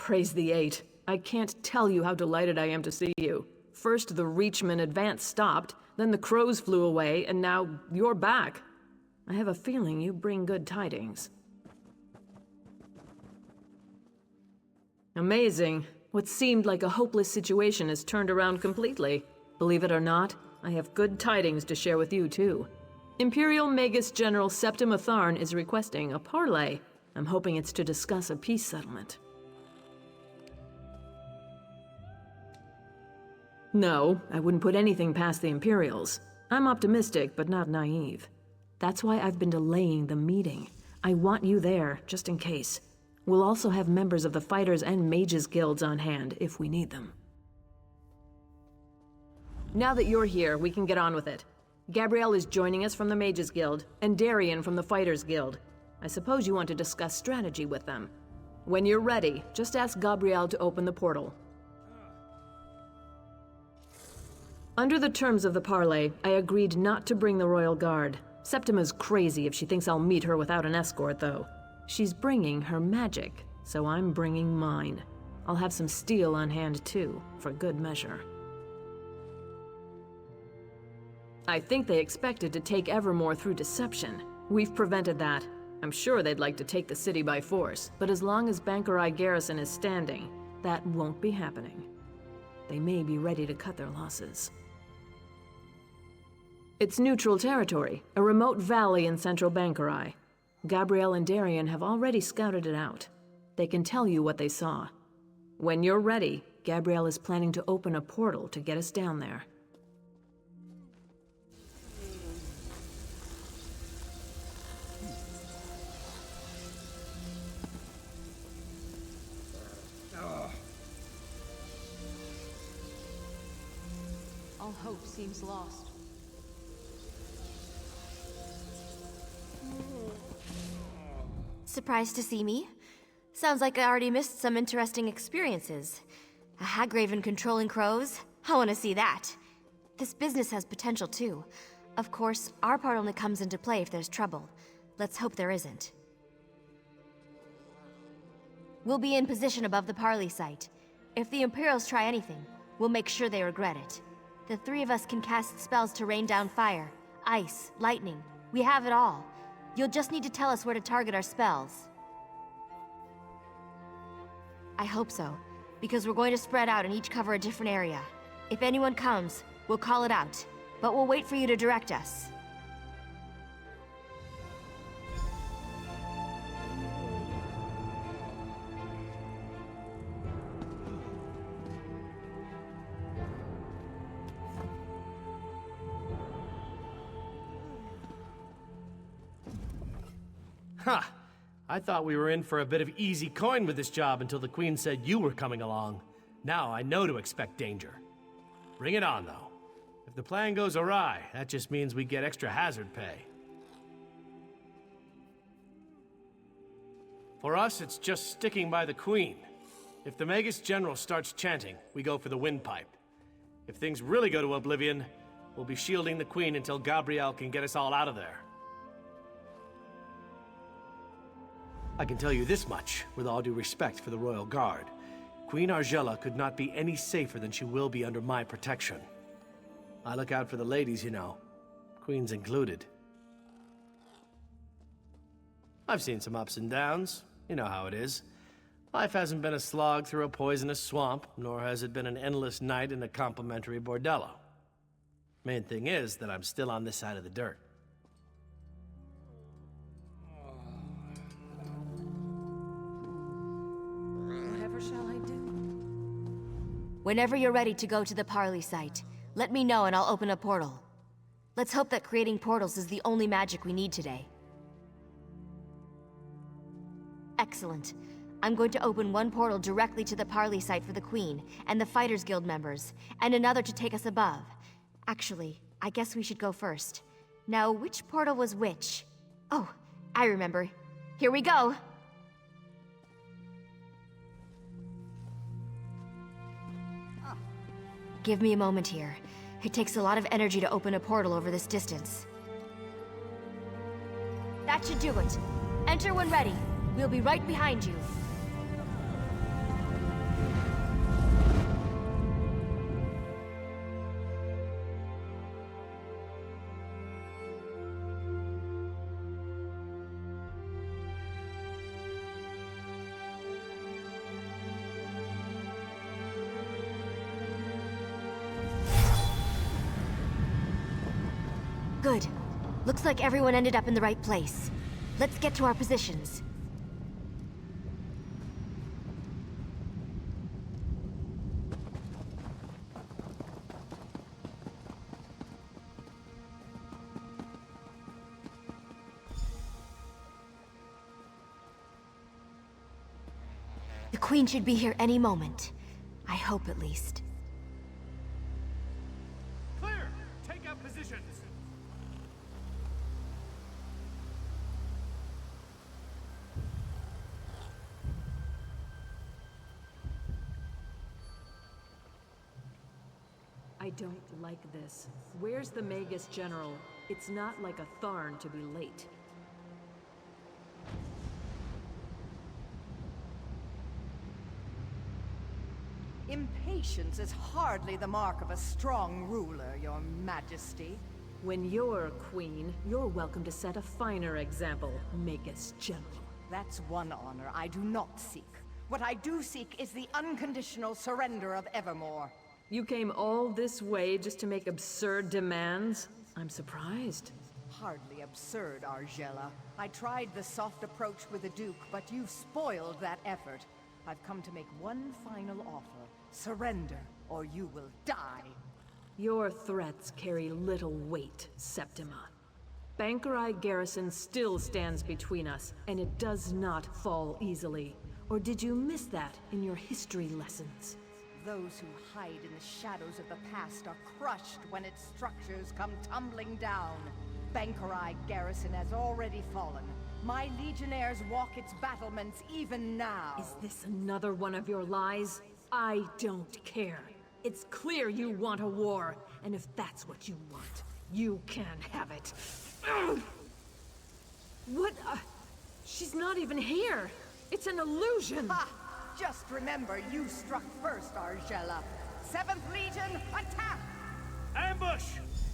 Praise the Eight. I can't tell you how delighted I am to see you. First the Reachman advance stopped, then the crows flew away, and now you're back. I have a feeling you bring good tidings. Amazing. What seemed like a hopeless situation has turned around completely. Believe it or not, I have good tidings to share with you too. Imperial Magus General Septim Atharn is requesting a parley. I'm hoping it's to discuss a peace settlement. No, I wouldn't put anything past the Imperials. I'm optimistic, but not naive. That's why I've been delaying the meeting. I want you there, just in case. We'll also have members of the Fighters and Mages Guilds on hand, if we need them. Now that you're here, we can get on with it. Gabrielle is joining us from the Mages Guild, and Darian from the Fighters Guild. I suppose you want to discuss strategy with them. When you're ready, just ask Gabrielle to open the portal. Under the terms of the parley, I agreed not to bring the Royal Guard. Septima's crazy if she thinks I'll meet her without an escort, though. She's bringing her magic, so I'm bringing mine. I'll have some steel on hand, too, for good measure. I think they expected to take Evermore through deception. We've prevented that. I'm sure they'd like to take the city by force, but as long as Bankerai Garrison is standing, that won't be happening. They may be ready to cut their losses. It's neutral territory, a remote valley in central Bankerai. Gabrielle and Darian have already scouted it out. They can tell you what they saw. When you're ready, Gabrielle is planning to open a portal to get us down there. All hope seems lost. Surprised to see me? Sounds like I already missed some interesting experiences. A Hagraven controlling crows? I want to see that. This business has potential too. Of course, our part only comes into play if there's trouble. Let's hope there isn't. We'll be in position above the Parley site. If the Imperials try anything, we'll make sure they regret it. The three of us can cast spells to rain down fire, ice, lightning. We have it all. You'll just need to tell us where to target our spells. I hope so, because we're going to spread out and each cover a different area. If anyone comes, we'll call it out, but we'll wait for you to direct us. Ha! I thought we were in for a bit of easy coin with this job until the Queen said you were coming along. Now I know to expect danger. Bring it on, though. If the plan goes awry, that just means we get extra hazard pay. For us, it's just sticking by the Queen. If the Magus General starts chanting, we go for the windpipe. If things really go to oblivion, we'll be shielding the Queen until Gabrielle can get us all out of there. I can tell you this much, with all due respect for the Royal Guard. Queen Argella could not be any safer than she will be under my protection. I look out for the ladies, you know. Queen's included. I've seen some ups and downs. You know how it is. Life hasn't been a slog through a poisonous swamp, nor has it been an endless night in a complimentary bordello. Main thing is that I'm still on this side of the dirt. Shall I do? Whenever you're ready to go to the Parley site, let me know and I'll open a portal. Let's hope that creating portals is the only magic we need today. Excellent. I'm going to open one portal directly to the Parley site for the Queen and the Fighters Guild members, and another to take us above. Actually, I guess we should go first. Now, which portal was which? Oh, I remember. Here we go! Give me a moment here. It takes a lot of energy to open a portal over this distance. That should do it. Enter when ready. We'll be right behind you. Good. Looks like everyone ended up in the right place. Let's get to our positions. The Queen should be here any moment. I hope, at least. Clear! Take up positions! I don't like this. Where's the Magus General? It's not like a Tharn to be late. Impatience is hardly the mark of a strong ruler, Your Majesty. When you're queen, you're welcome to set a finer example, Magus General. That's one honor I do not seek. What I do seek is the unconditional surrender of Evermore. You came all this way just to make absurd demands? I'm surprised. Hardly absurd, Argella. I tried the soft approach with the Duke, but you've spoiled that effort. I've come to make one final offer. Surrender, or you will die. Your threats carry little weight, Septima. Bankerai Garrison still stands between us, and it does not fall easily. Or did you miss that in your history lessons? Those who hide in the shadows of the past are crushed when its structures come tumbling down. Bankerai Garrison has already fallen. My legionnaires walk its battlements even now. Is this another one of your lies? I don't care. It's clear you want a war, and if that's what you want, you can have it. Ugh! What? She's not even here. It's an illusion. Ha! Just remember, you struck first, Argella. 7th Legion, attack! Ambush!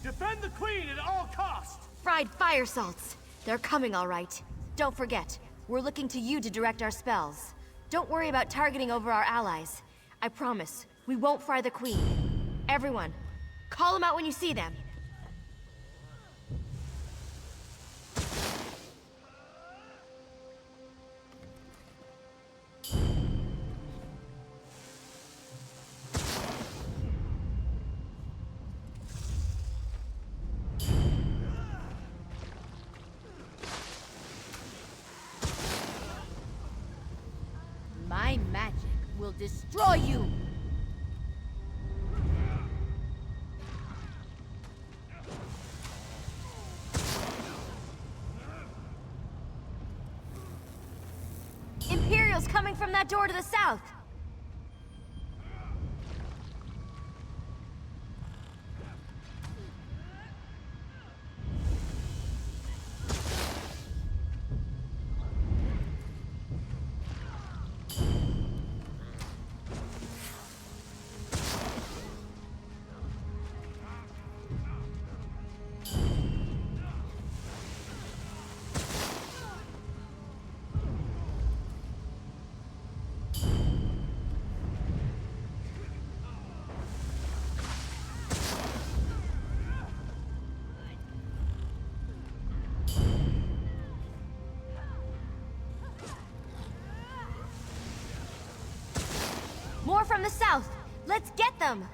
Defend the Queen at all costs! Fried fire salts. They're coming, all right. Don't forget, we're looking to you to direct our spells. Don't worry about targeting over our allies. I promise, we won't fry the Queen. Everyone, call them out when you see them. My magic will destroy you! Imperials coming from that door to the south! More from the south! Let's get them!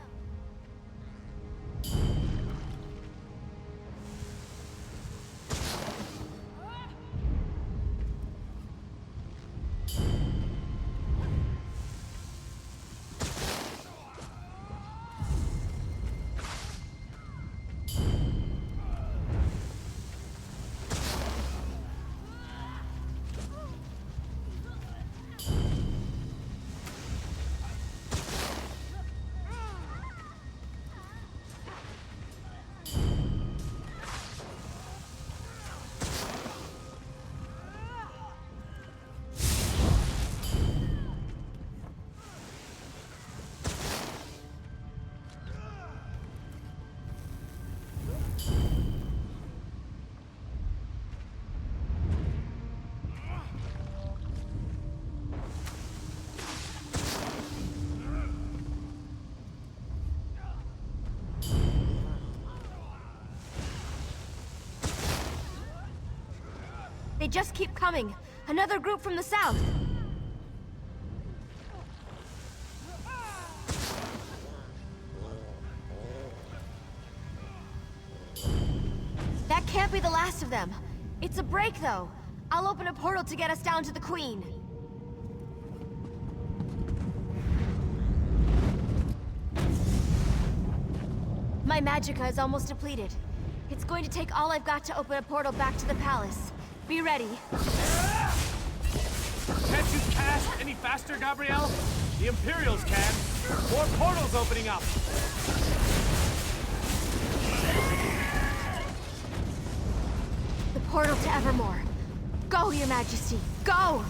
They just keep coming. Another group from the south. That can't be the last of them. It's a break, though. I'll open a portal to get us down to the Queen. My magicka is almost depleted. It's going to take all I've got to open a portal back to the palace. Be ready. Can't you cast any faster, Gabrielle? The Imperials can. More portals opening up. The portal to Evermore. Go, Your Majesty. Go!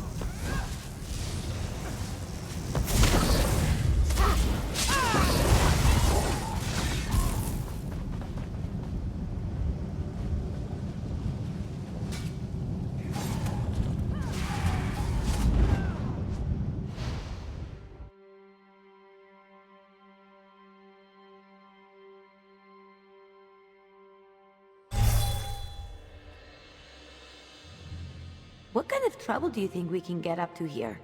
What kind of trouble do you think we can get up to here?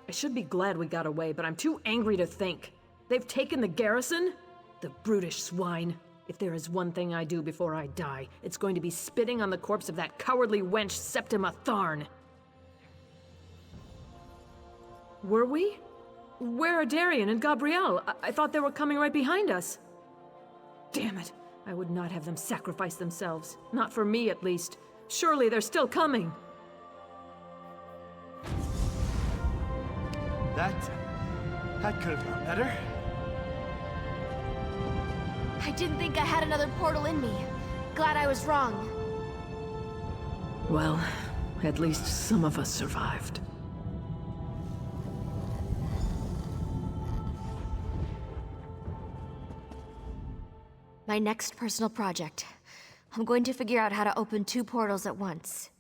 I should be glad we got away, but I'm too angry to think. They've taken the garrison? The brutish swine. If there is one thing I do before I die, it's going to be spitting on the corpse of that cowardly wench Septima Tharn. Were we? Where are Darian and Gabrielle? I thought they were coming right behind us. Damn it! I would not have them sacrifice themselves. Not for me, at least. Surely they're still coming. That could have gone better. I didn't think I had another portal in me. Glad I was wrong. Well, at least some of us survived. My next personal project. I'm going to figure out how to open 2 portals at once.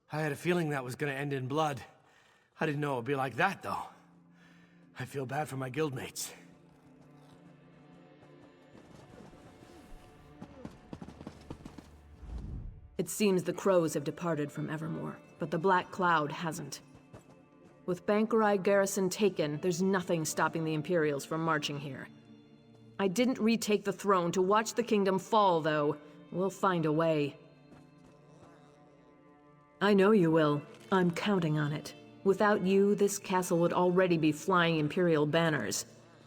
I had a feeling that was gonna end in blood. I didn't know it would be like that, though. I feel bad for my guildmates. It seems the crows have departed from Evermore, but the Black Cloud hasn't. With Bankerai garrison taken, there's nothing stopping the Imperials from marching here. I didn't retake the throne to watch the kingdom fall, though. We'll find a way. I know you will. I'm counting on it. Without you, this castle would already be flying Imperial banners.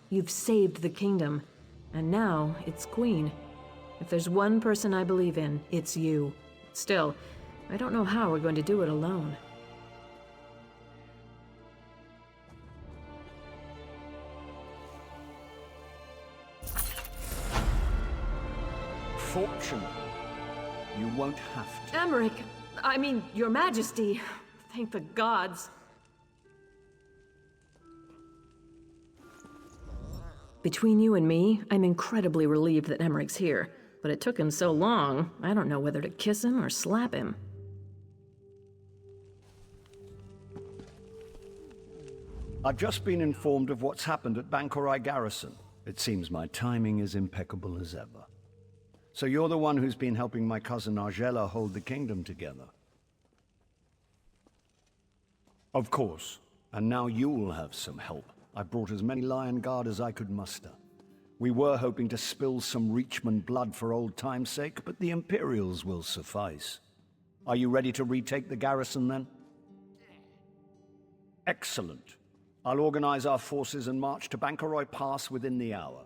You've saved the kingdom, and now it's Queen. If there's one person I believe in, it's you. Still, I don't know how we're going to do it alone. Fortunately, you won't have to. Emmerich, I mean, Your Majesty. Thank the gods. Between you and me, I'm incredibly relieved that Emmerich's here. But it took him so long, I don't know whether to kiss him or slap him. I've just been informed of what's happened at Bankerai Garrison. It seems my timing is impeccable as ever. So you're the one who's been helping my cousin Argella hold the kingdom together? Of course. And now you'll have some help. I brought as many Lion Guard as I could muster. We were hoping to spill some Reachman blood for old time's sake, but the Imperials will suffice. Are you ready to retake the garrison, then? Excellent. I'll organize our forces and march to Bankerai Pass within the hour.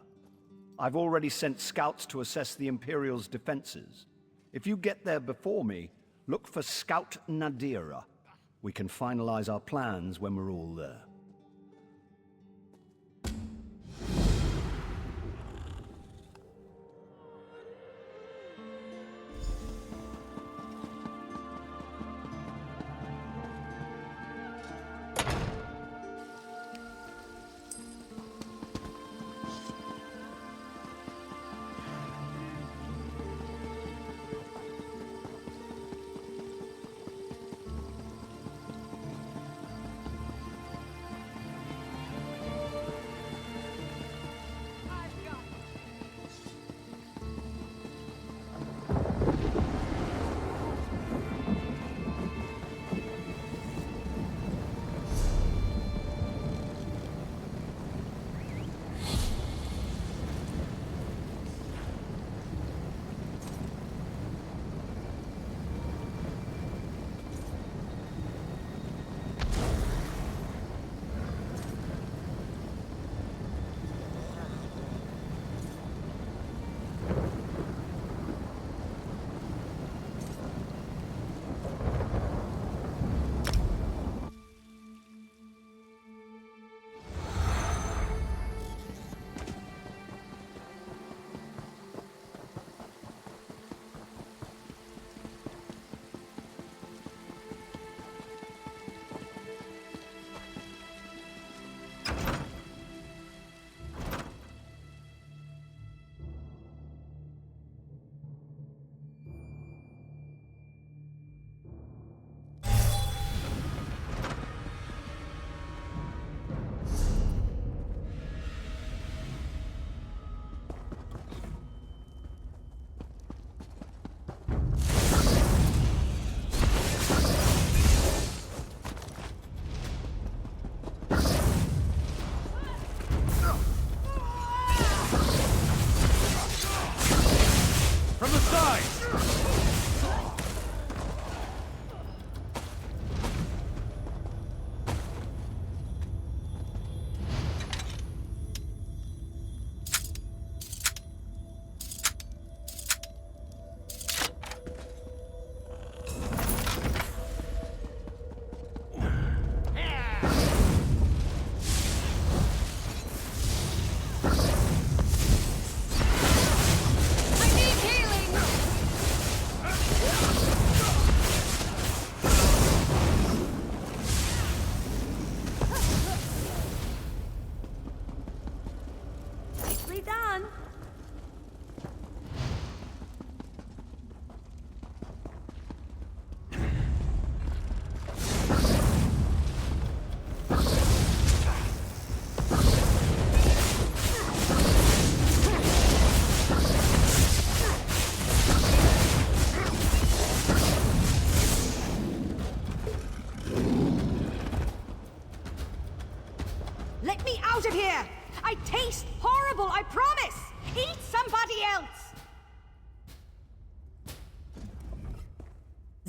I've already sent scouts to assess the Imperials' defenses. If you get there before me, look for Scout Nadira. We can finalize our plans when we're all there.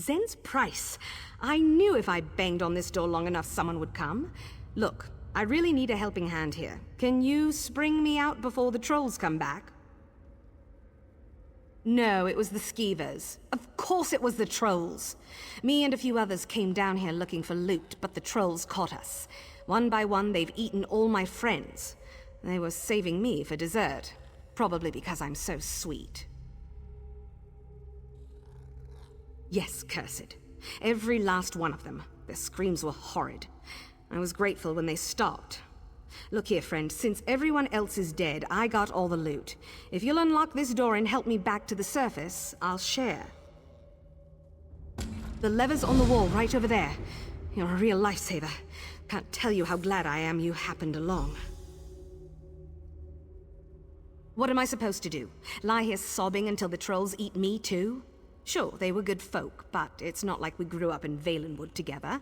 Zen's price. I knew if I banged on this door long enough, someone would come. Look, I really need a helping hand here. Can you spring me out before the trolls come back? No, it was the skeevers. Of course it was the trolls. Me and a few others came down here looking for loot, but the trolls caught us. One by one, they've eaten all my friends. They were saving me for dessert. Probably because I'm so sweet. Yes, cursed. Every last one of them. Their screams were horrid. I was grateful when they stopped. Look here, friend, since everyone else is dead, I got all the loot. If you'll unlock this door and help me back to the surface, I'll share. The lever's on the wall right over there. You're a real lifesaver. Can't tell you how glad I am you happened along. What am I supposed to do? Lie here sobbing until the trolls eat me too? Sure, they were good folk, but it's not like we grew up in Valenwood together.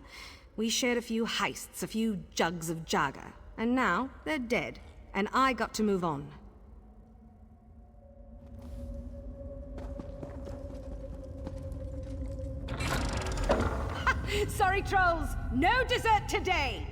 We shared a few heists, a few jugs of Jaga, and now they're dead, and I got to move on. Sorry, trolls, no dessert today!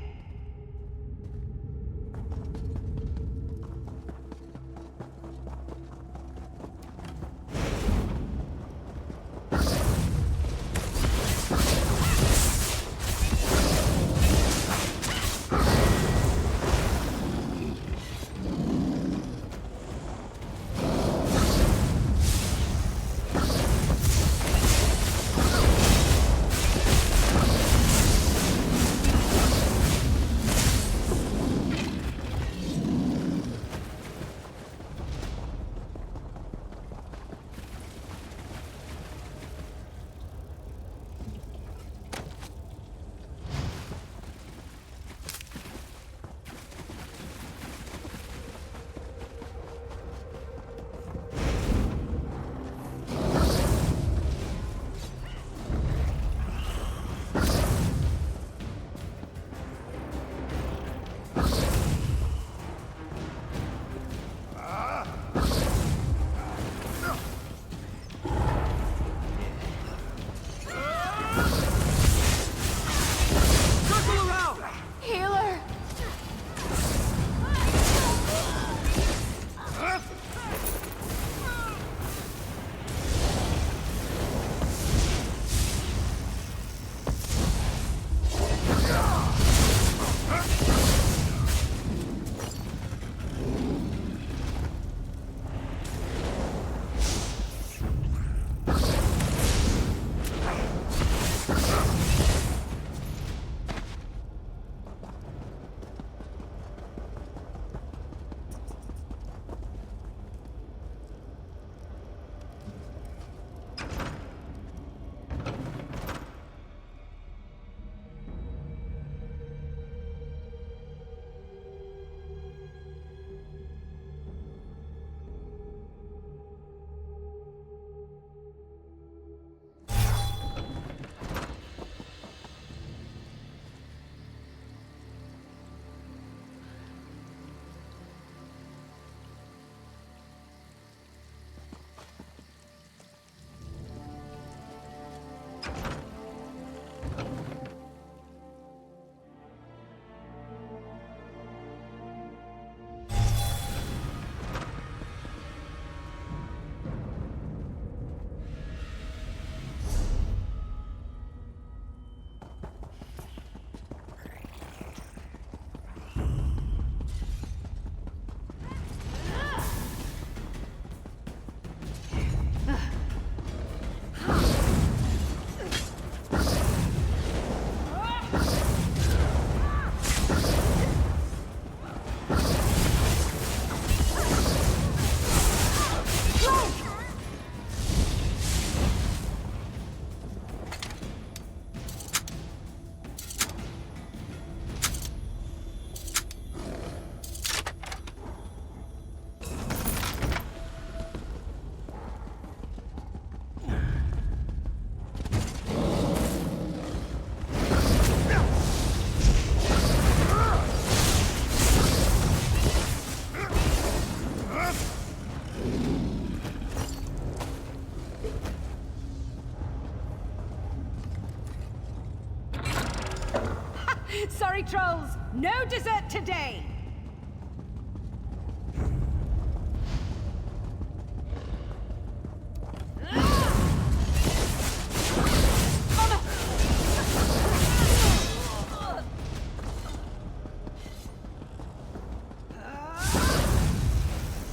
Sorry, trolls. No dessert today.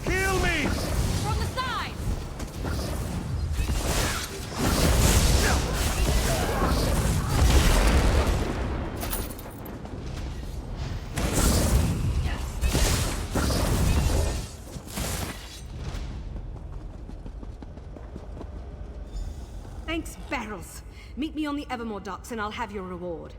Heal me! From the side! Thanks, Barrels. Meet me on the Evermore docks and I'll have your reward.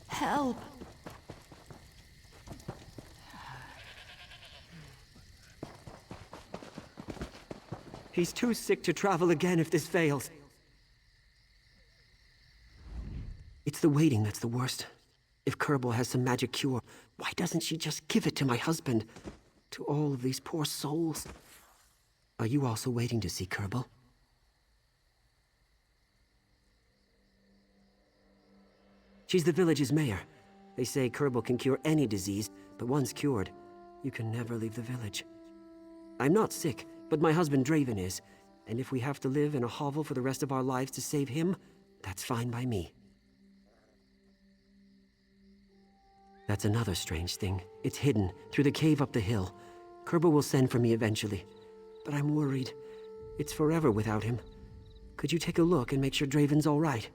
Help. He's too sick to travel again if this fails. It's the waiting that's the worst. If Kerbal has some magic cure, why doesn't she just give it to my husband? To all of these poor souls. Are you also waiting to see Kerbal? She's the village's mayor. They say Kerbal can cure any disease, but once cured, you can never leave the village. I'm not sick, but my husband Draven is, and if we have to live in a hovel for the rest of our lives to save him, that's fine by me. That's another strange thing. It's hidden, through the cave up the hill. Kerbal will send for me eventually, but I'm worried. It's forever without him. Could you take a look and make sure Draven's all right?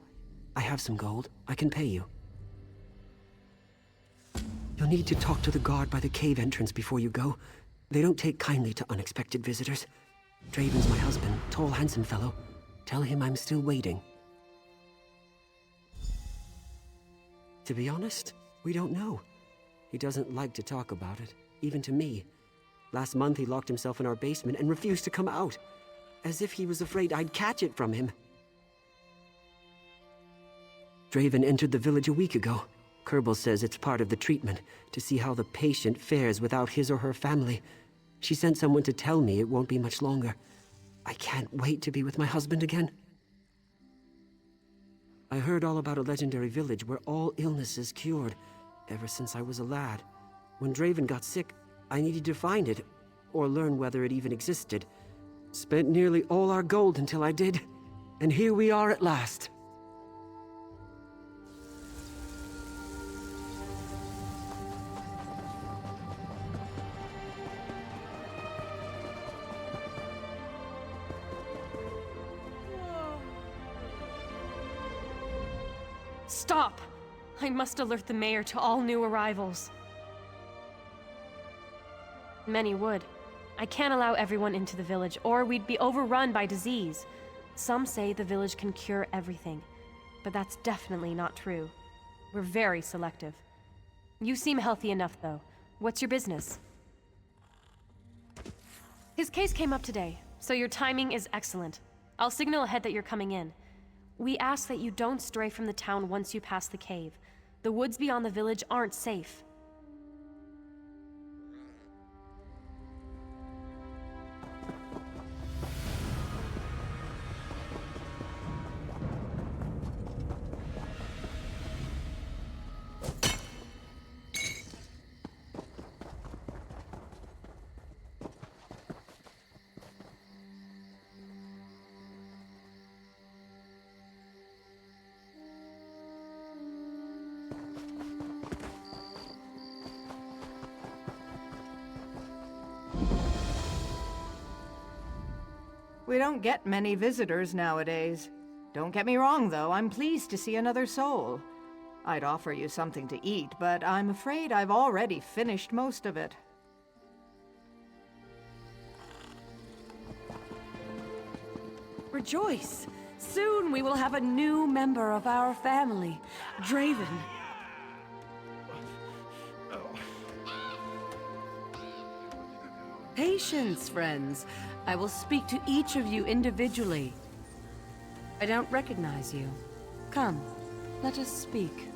I have some gold. I can pay you. You'll need to talk to the guard by the cave entrance before you go. They don't take kindly to unexpected visitors. Draven's my husband, tall, handsome fellow. Tell him I'm still waiting. To be honest, we don't know. He doesn't like to talk about it, even to me. Last month he locked himself in our basement and refused to come out, as if he was afraid I'd catch it from him. Draven entered the village a week ago. Kerbal says it's part of the treatment, to see how the patient fares without his or her family. She sent someone to tell me it won't be much longer. I can't wait to be with my husband again. I heard all about a legendary village where all illnesses cured, ever since I was a lad. When Draven got sick, I needed to find it, or learn whether it even existed. Spent nearly all our gold until I did, and here we are at last. Stop! I must alert the mayor to all new arrivals. Many would. I can't allow everyone into the village, or we'd be overrun by disease. Some say the village can cure everything, but that's definitely not true. We're very selective. You seem healthy enough, though. What's your business? His case came up today, so your timing is excellent. I'll signal ahead that you're coming in. We ask that you don't stray from the town once you pass the cave. The woods beyond the village aren't safe. We don't get many visitors nowadays. Don't get me wrong, though, I'm pleased to see another soul. I'd offer you something to eat, but I'm afraid I've already finished most of it. Rejoice! Soon we will have a new member of our family, Draven. Patience, friends. I will speak to each of you individually. I don't recognize you. Come, let us speak.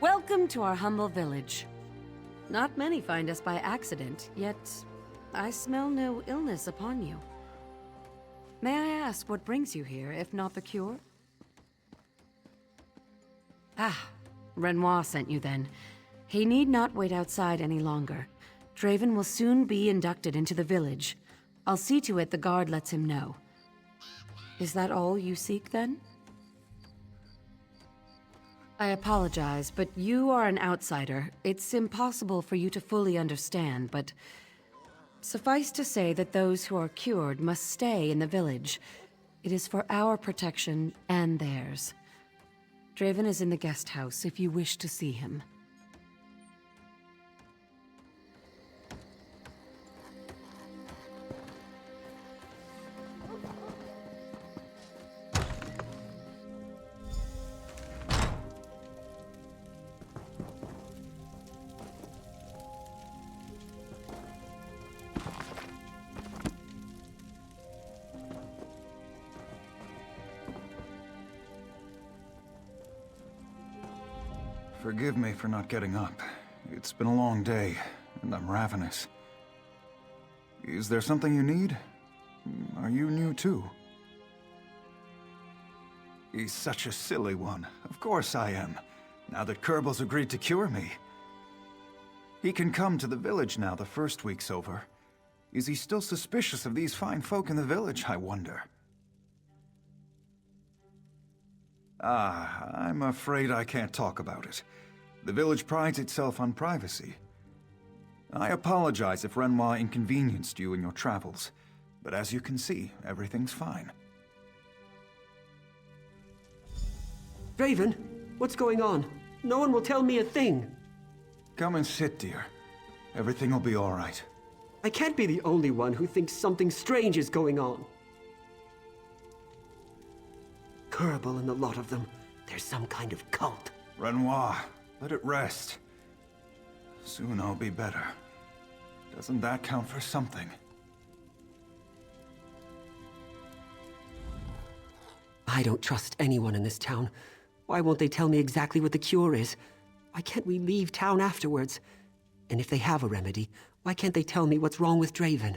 Welcome to our humble village. Not many find us by accident, yet I smell no illness upon you. May I ask what brings you here, if not the cure? Ah, Renoir sent you then. He need not wait outside any longer. Draven will soon be inducted into the village. I'll see to it the guard lets him know. Is that all you seek, then? I apologize, but you are an outsider. It's impossible for you to fully understand, but suffice to say that those who are cured must stay in the village. It is for our protection and theirs. Draven is in the guest house if you wish to see him. Forgive me for not getting up. It's been a long day, and I'm ravenous. Is there something you need? Are you new too? He's such a silly one. Of course I am, now that Kerbal's agreed to cure me. He can come to the village now the first week's over. Is he still suspicious of these fine folk in the village, I wonder? Ah, I'm afraid I can't talk about it. The village prides itself on privacy. I apologize if Renoir inconvenienced you in your travels, but as you can see, everything's fine. Draven, what's going on? No one will tell me a thing. Come and sit, dear. Everything will be all right. I can't be the only one who thinks something strange is going on. Kerbal and a lot of them. There's some kind of cult. Renoir, let it rest. Soon I'll be better. Doesn't that count for something? I don't trust anyone in this town. Why won't they tell me exactly what the cure is? Why can't we leave town afterwards? And if they have a remedy, why can't they tell me what's wrong with Draven?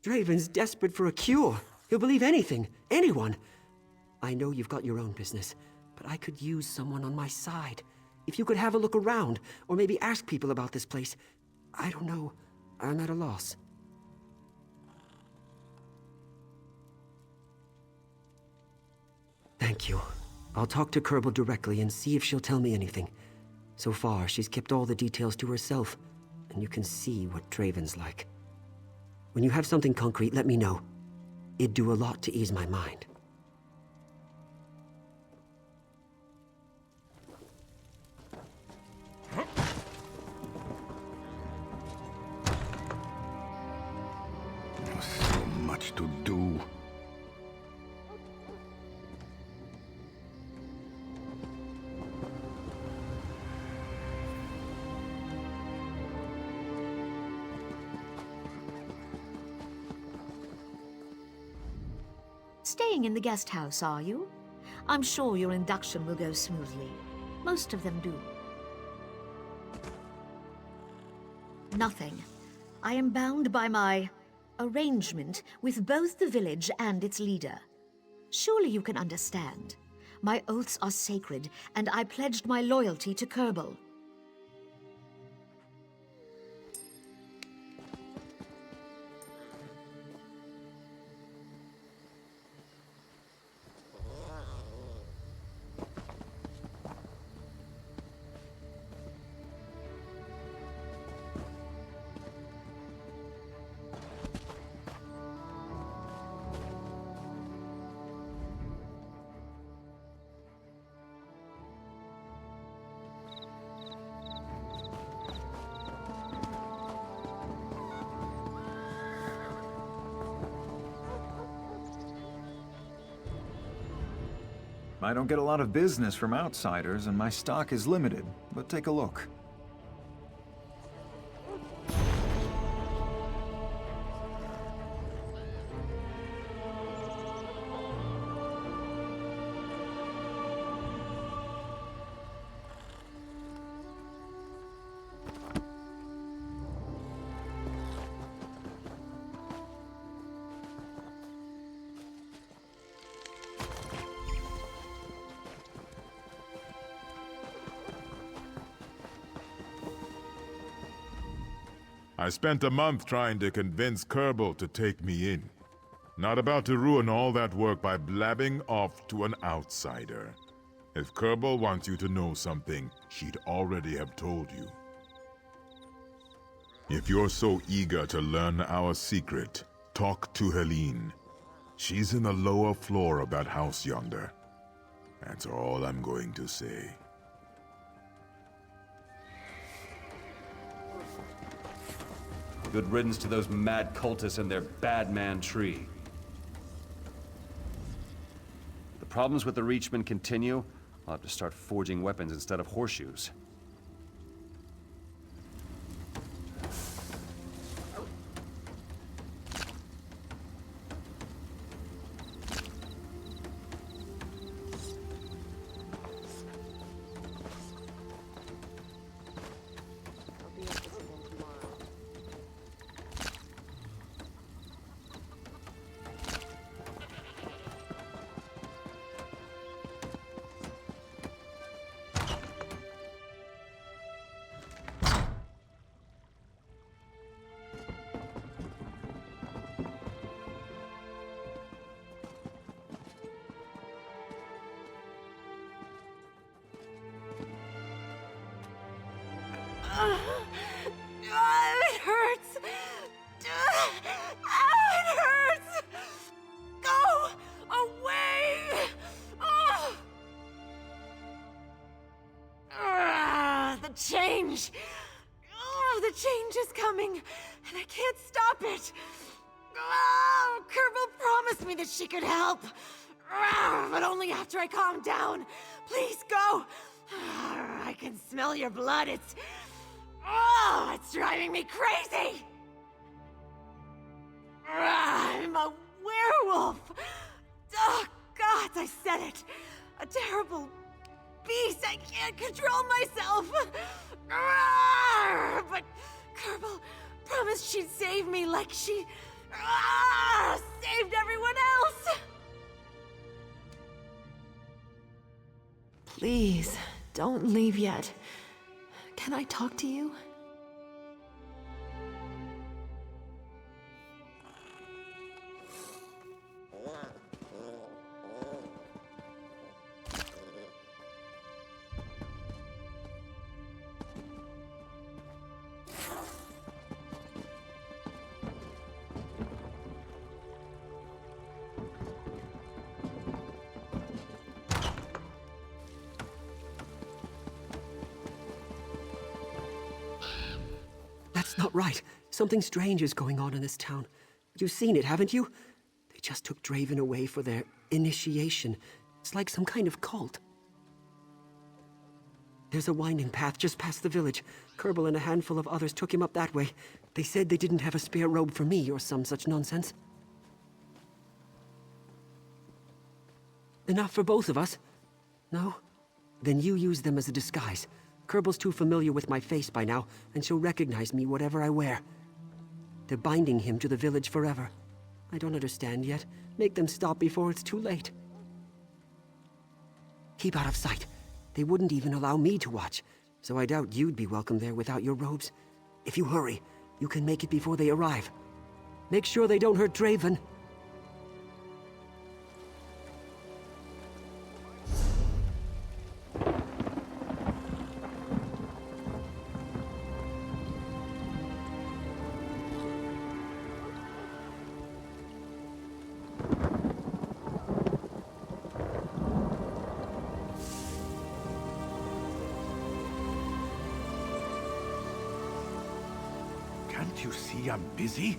Draven's desperate for a cure. He'll believe anything, anyone. I know you've got your own business, but I could use someone on my side. If you could have a look around, or maybe ask people about this place. I don't know. I'm at a loss. Thank you. I'll talk to Kerbal directly and see if she'll tell me anything. So far, she's kept all the details to herself, and you can see what Draven's like. When you have something concrete, let me know. It'd do a lot to ease my mind. So much to do. Staying in the guest house, are you? I'm sure your induction will go smoothly. Most of them do. Nothing. I am bound by my arrangement with both the village and its leader. Surely you can understand. My oaths are sacred, and I pledged my loyalty to Kerbal. I don't get a lot of business from outsiders, and my stock is limited, but take a look. I spent a month trying to convince Kerbal to take me in. Not about to ruin all that work by blabbing off to an outsider. If Kerbal wants you to know something, she'd already have told you. If you're so eager to learn our secret, talk to Helene. She's in the lower floor of that house yonder. That's all I'm going to say. Good riddance to those mad cultists and their bad man tree. The problems with the Reachmen continue. I'll have to start forging weapons instead of horseshoes. It hurts! It hurts! Go away! The change! The change is coming, and I can't stop it! Kerbal promised me that she could help! But only after I calm down. Please go! I can smell your blood. It's driving me crazy! I'm a werewolf! Oh, God, I said it! A terrible beast! I can't control myself! But Kerbal promised she'd save me like she saved everyone else! Please, don't leave yet. Can I talk to you? That's not right. Something strange is going on in this town. You've seen it, haven't you? They just took Draven away for their initiation. It's like some kind of cult. There's a winding path just past the village. Kerbal and a handful of others took him up that way. They said they didn't have a spare robe for me or some such nonsense. Enough for both of us? No? Then you use them as a disguise. Kerbal's too familiar with my face by now, and she'll recognize me whatever I wear. They're binding him to the village forever. I don't understand yet. Make them stop before it's too late. Keep out of sight. They wouldn't even allow me to watch, so I doubt you'd be welcome there without your robes. If you hurry, you can make it before they arrive. Make sure they don't hurt Draven. Can't you see I'm busy?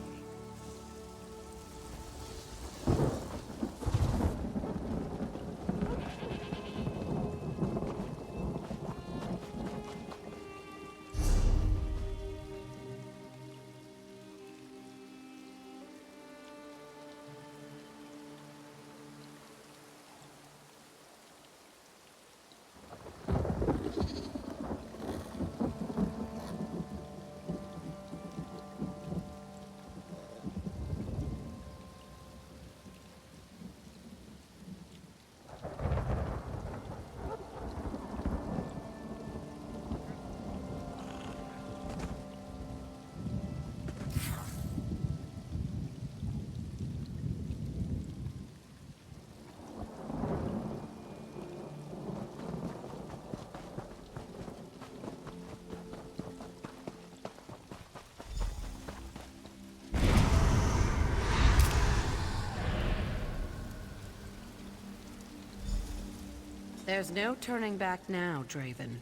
There's no turning back now, Draven.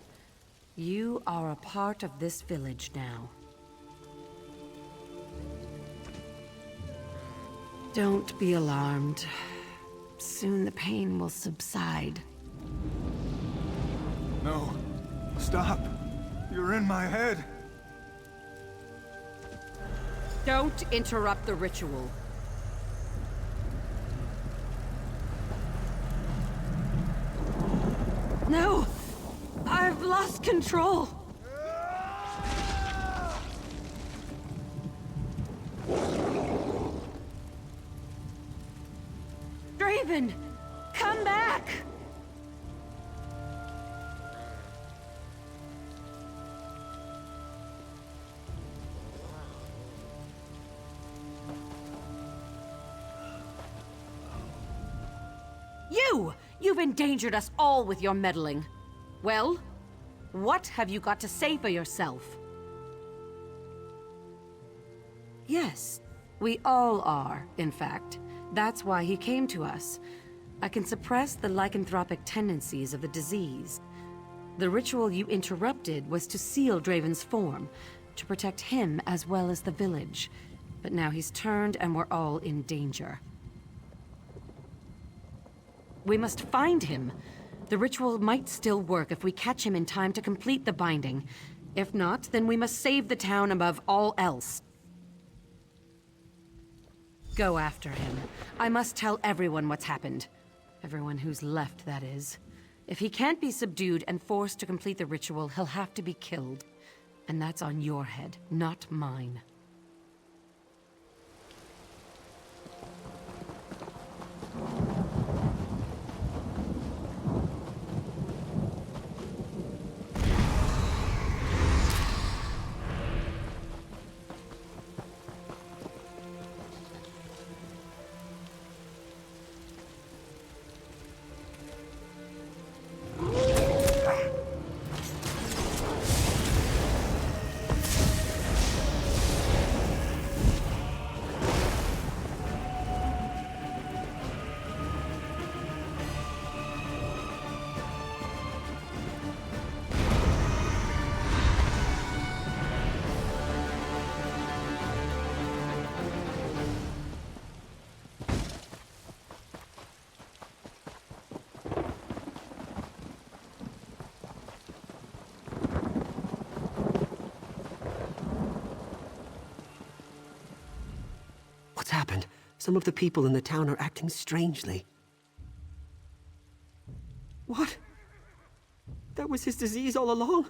You are a part of this village now. Don't be alarmed. Soon the pain will subside. No. Stop. You're in my head. Don't interrupt the ritual. No! I've lost control! Draven! Come back! You've endangered us all with your meddling. Well, what have you got to say for yourself? Yes, we all are, in fact. That's why he came to us. I can suppress the lycanthropic tendencies of the disease. The ritual you interrupted was to seal Draven's form, to protect him as well as the village. But now he's turned and we're all in danger. We must find him. The ritual might still work if we catch him in time to complete the binding. If not, then we must save the town above all else. Go after him. I must tell everyone what's happened. Everyone who's left, that is. If he can't be subdued and forced to complete the ritual, he'll have to be killed. And that's on your head, not mine. What's happened? Some of the people in the town are acting strangely. What? That was his disease all along?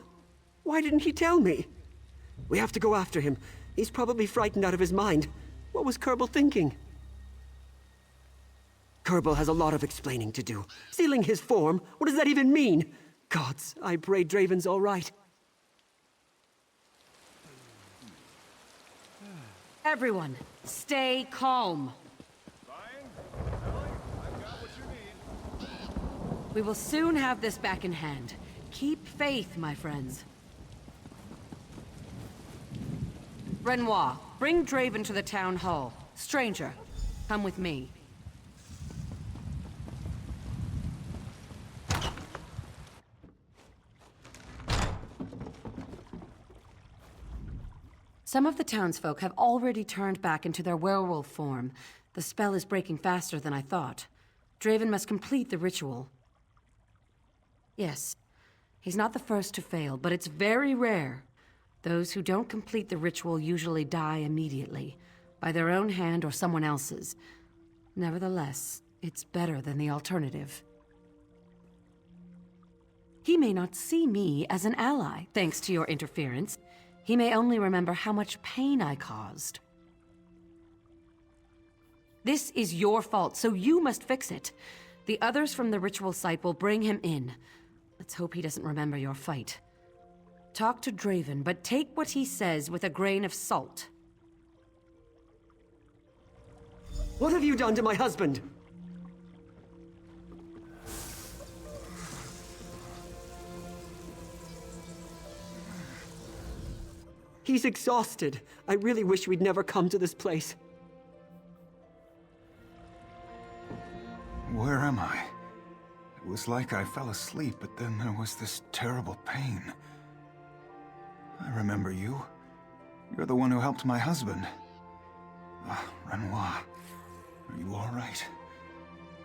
Why didn't he tell me? We have to go after him. He's probably frightened out of his mind. What was Kerbal thinking? Kerbal has a lot of explaining to do. Sealing his form? What does that even mean? Gods, I pray Draven's all right. Everyone, stay calm. We will soon have this back in hand. Keep faith, my friends. Renoir, bring Draven to the town hall. Stranger, come with me. Some of the townsfolk have already turned back into their werewolf form. The spell is breaking faster than I thought. Draven must complete the ritual. Yes, he's not the first to fail, but it's very rare. Those who don't complete the ritual usually die immediately, by their own hand or someone else's. Nevertheless, it's better than the alternative. He may not see me as an ally, thanks to your interference. He may only remember how much pain I caused. This is your fault, so you must fix it. The others from the ritual site will bring him in. Let's hope he doesn't remember your fight. Talk to Draven, but take what he says with a grain of salt. What have you done to my husband? He's exhausted. I really wish we'd never come to this place. Where am I? It was like I fell asleep, but then there was this terrible pain. I remember you. You're the one who helped my husband. Renoir, are you all right?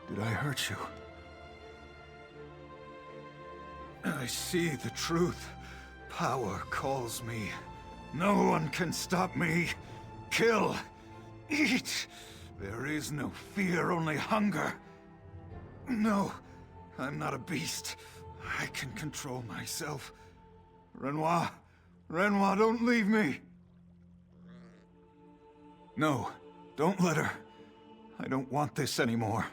Did I hurt you? I see the truth. Power calls me. No one can stop me. Kill. Eat. There is no fear, only hunger. No, I'm not a beast. I can control myself. Renoir, Renoir, don't leave me. No, don't let her. I don't want this anymore.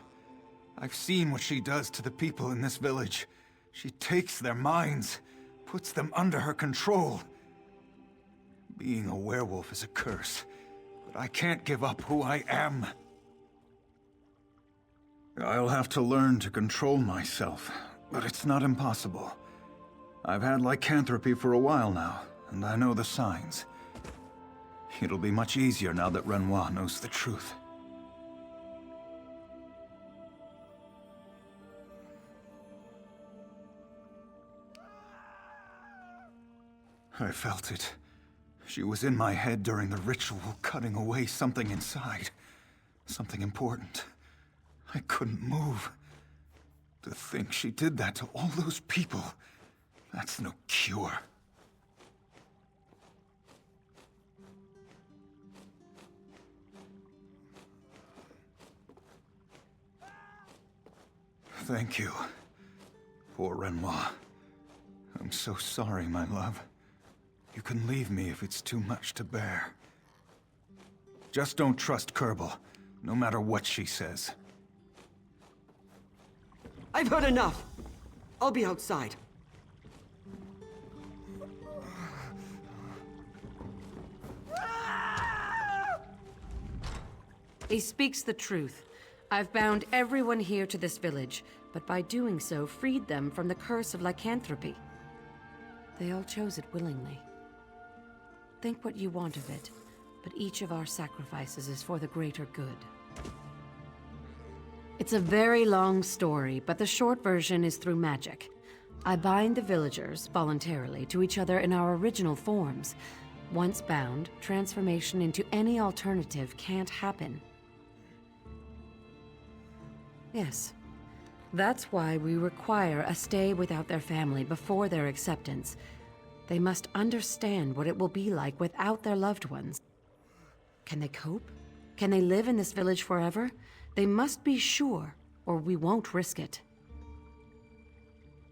I've seen what she does to the people in this village. She takes their minds, puts them under her control. Being a werewolf is a curse, but I can't give up who I am. I'll have to learn to control myself, but it's not impossible. I've had lycanthropy for a while now, and I know the signs. It'll be much easier now that Renoir knows the truth. I felt it. She was in my head during the ritual, cutting away something inside. Something important. I couldn't move. To think she did that to all those people, that's no cure. Thank you. Poor Renoir. I'm so sorry, my love. You can leave me if it's too much to bear. Just don't trust Kerbal, no matter what she says. I've heard enough. I'll be outside. He speaks the truth. I've bound everyone here to this village, but by doing so, freed them from the curse of lycanthropy. They all chose it willingly. Think what you want of it, but each of our sacrifices is for the greater good. It's a very long story, but the short version is through magic. I bind the villagers, voluntarily, to each other in our original forms. Once bound, transformation into any alternative can't happen. Yes. That's why we require a stay without their family before their acceptance. They must understand what it will be like without their loved ones. Can they cope? Can they live in this village forever? They must be sure, or we won't risk it.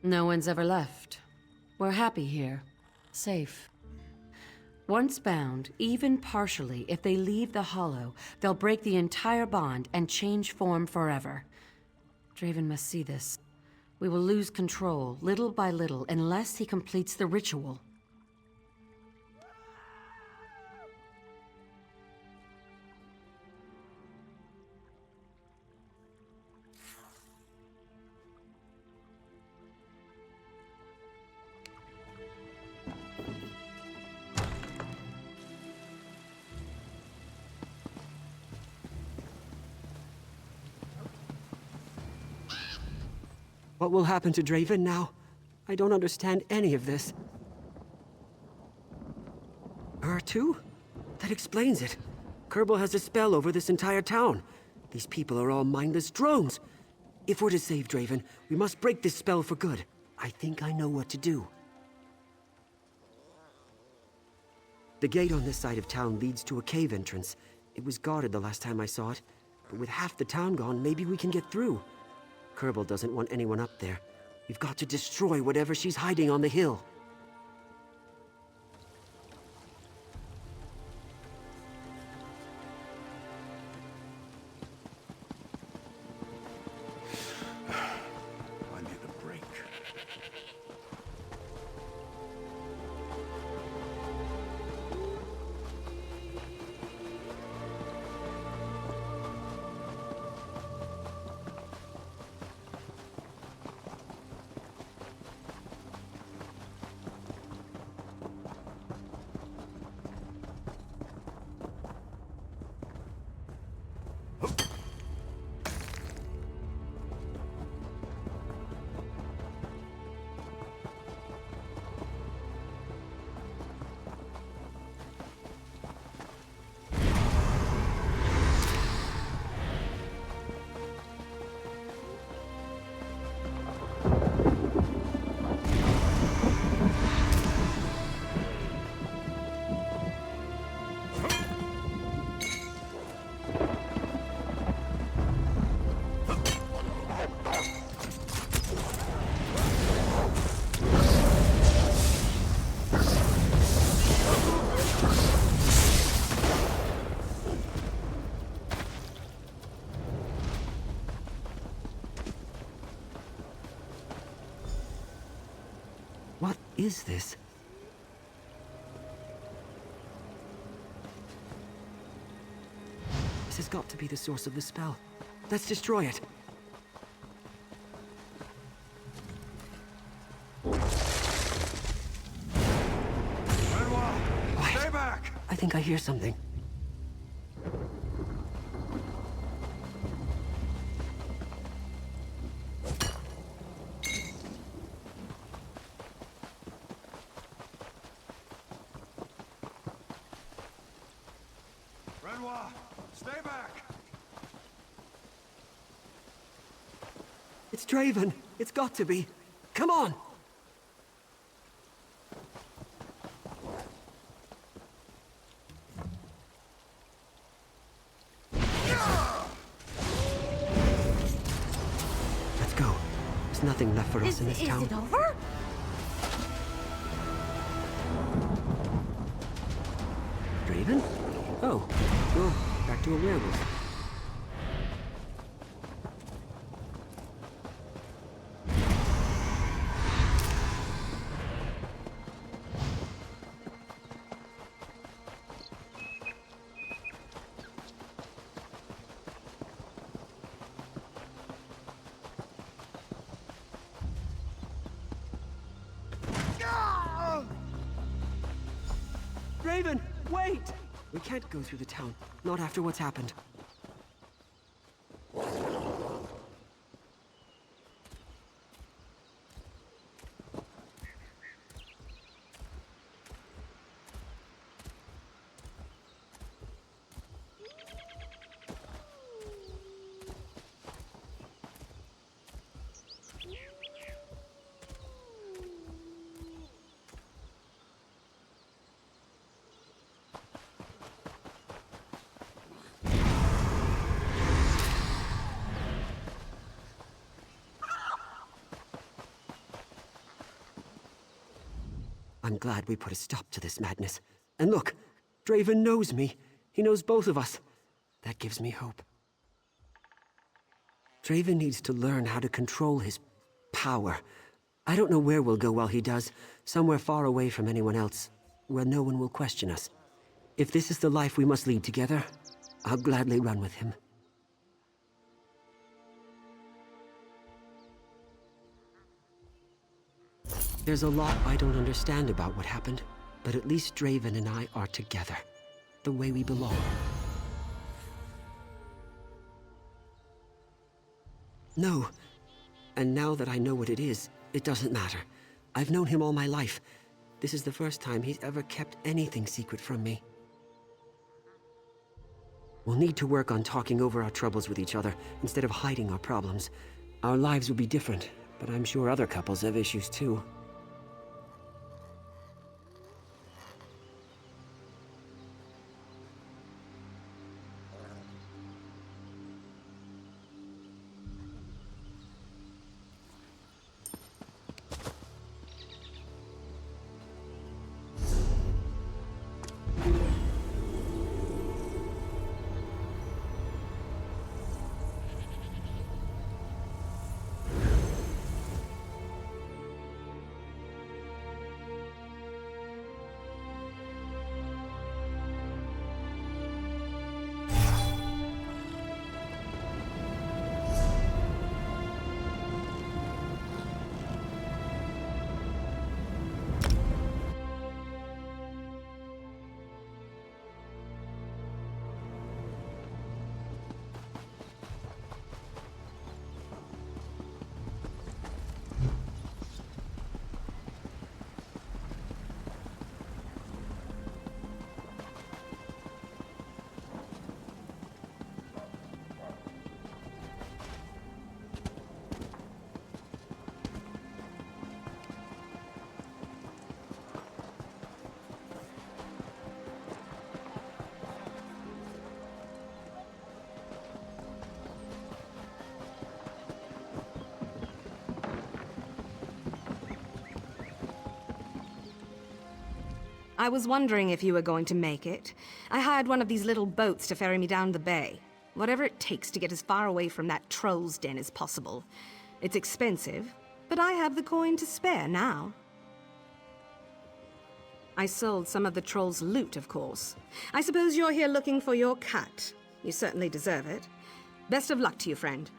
No one's ever left. We're happy here. Safe. Once bound, even partially, if they leave the Hollow, they'll break the entire bond and change form forever. Draven must see this. We will lose control, little by little, unless he completes the ritual. What will happen to Draven now? I don't understand any of this. Her too? That explains it. Kerbal has a spell over this entire town. These people are all mindless drones. If we're to save Draven, we must break this spell for good. I think I know what to do. The gate on this side of town leads to a cave entrance. It was guarded the last time I saw it, but with half the town gone, maybe we can get through. Kerbal doesn't want anyone up there. We've got to destroy whatever she's hiding on the hill. I need a break. What is this? This has got to be the source of the spell. Let's destroy it. Quiet. Stay back! I think I hear something. Stay back! It's Draven. It's got to be. Come on! Let's go. There's nothing left for us in this town. Is it over? Draven? Oh, you're back to a werewolf. Draven, wait! We can't go through the town, not after what's happened. I'm glad we put a stop to this madness. And look, Draven knows me. He knows both of us. That gives me hope. Draven needs to learn how to control his power. I don't know where we'll go while he does. Somewhere far away from anyone else, where no one will question us. If this is the life we must lead together, I'll gladly run with him. There's a lot I don't understand about what happened, but at least Draven and I are together, the way we belong. No. And now that I know what it is, it doesn't matter. I've known him all my life. This is the first time he's ever kept anything secret from me. We'll need to work on talking over our troubles with each other instead of hiding our problems. Our lives will be different, but I'm sure other couples have issues too. I was wondering if you were going to make it. I hired one of these little boats to ferry me down the bay. Whatever it takes to get as far away from that troll's den as possible. It's expensive, but I have the coin to spare now. I sold some of the troll's loot, of course. I suppose you're here looking for your cut. You certainly deserve it. Best of luck to you, friend.